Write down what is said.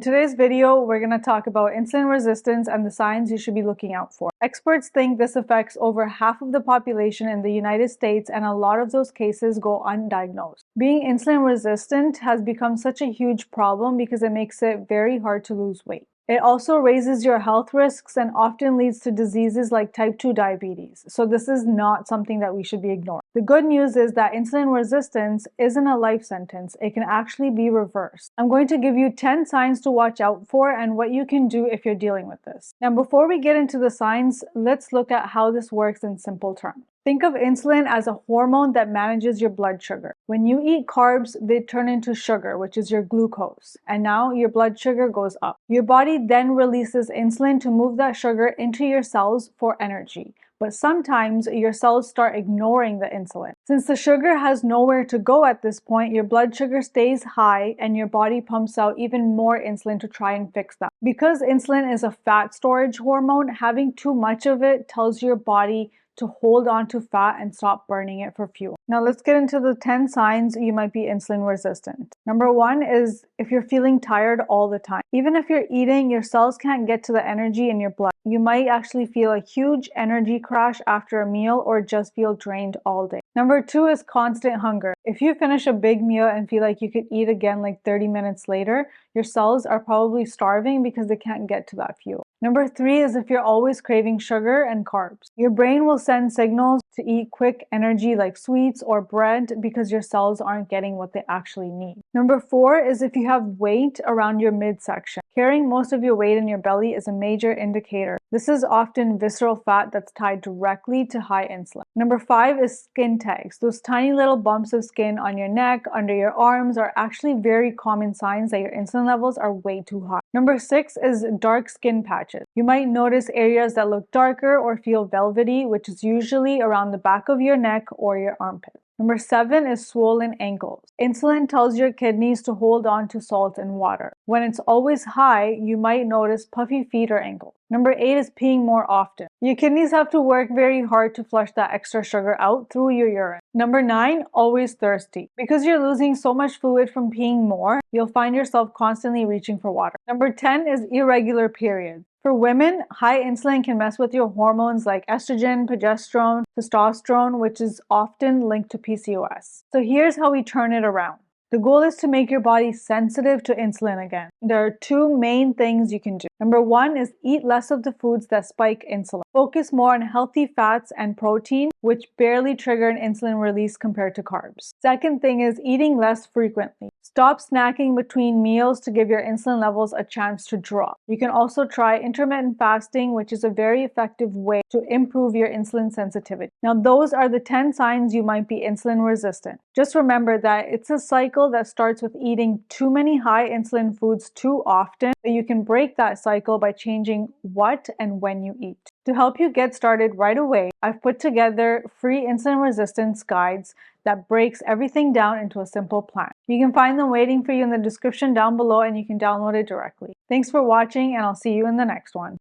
In today's video, we're going to talk about insulin resistance and the signs you should be looking out for. Experts think this affects over half of the population in the United States, and a lot of those cases go undiagnosed. Being insulin resistant has become such a huge problem because it makes it very hard to lose weight. It also raises your health risks and often leads to diseases like type 2 diabetes. So this is not something that we should be ignoring. The good news is that insulin resistance isn't a life sentence. It can actually be reversed. I'm going to give you 10 signs to watch out for and what you can do if you're dealing with this. Now, before we get into the signs, let's look at how this works in simple terms. Think of insulin as a hormone that manages your blood sugar. When you eat carbs, they turn into sugar, which is your glucose, and now your blood sugar goes up. Your body then releases insulin to move that sugar into your cells for energy. But sometimes your cells start ignoring the insulin. Since the sugar has nowhere to go at this point, your blood sugar stays high and your body pumps out even more insulin to try and fix that. Because insulin is a fat storage hormone, having too much of it tells your body to hold on to fat and stop burning it for fuel. Now let's get into the 10 signs you might be insulin resistant. Number 1 is if you're feeling tired all the time. Even if you're eating, your cells can't get to the energy in your blood. You might actually feel a huge energy crash after a meal or just feel drained all day. Number 2 is constant hunger. If you finish a big meal and feel like you could eat again like 30 minutes later, your cells are probably starving because they can't get to that fuel. Number 3 is if you're always craving sugar and carbs. Your brain will send signals to eat quick energy like sweets or bread because your cells aren't getting what they actually need. Number 4 is if you have weight around your midsection. Carrying most of your weight in your belly is a major indicator. This is often visceral fat that's tied directly to high insulin. Number 5 is skin tags. Those tiny little bumps of skin on your neck, under your arms are actually very common signs that your insulin levels are way too high. Number 6 is dark skin patches. You might notice areas that look darker or feel velvety, which is usually around the back of your neck or your armpit. Number 7 is swollen ankles. Insulin tells your kidneys to hold on to salt and water. When it's always high, you might notice puffy feet or ankles. Number 8 is peeing more often. Your kidneys have to work very hard to flush that extra sugar out through your urine. Number 9, always thirsty. Because you're losing so much fluid from peeing more, you'll find yourself constantly reaching for water. Number 10 is irregular periods. For women, high insulin can mess with your hormones like estrogen, progesterone, testosterone, which is often linked to PCOS. So here's how we turn it around. The goal is to make your body sensitive to insulin again. There are 2 main things you can do. Number 1 is eat less of the foods that spike insulin. Focus more on healthy fats and protein, which barely trigger an insulin release compared to carbs. Second thing is eating less frequently. Stop snacking between meals to give your insulin levels a chance to drop. You can also try intermittent fasting, which is a very effective way to improve your insulin sensitivity. Now, those are the 10 signs you might be insulin resistant. Just remember that it's a cycle that starts with eating too many high insulin foods too often, but you can break that cycle by changing what and when you eat. To help you get started right away, I've put together free insulin resistance guides that breaks everything down into a simple plan. You can find them waiting for you in the description down below, and you can download it directly. Thanks for watching, and I'll see you in the next one.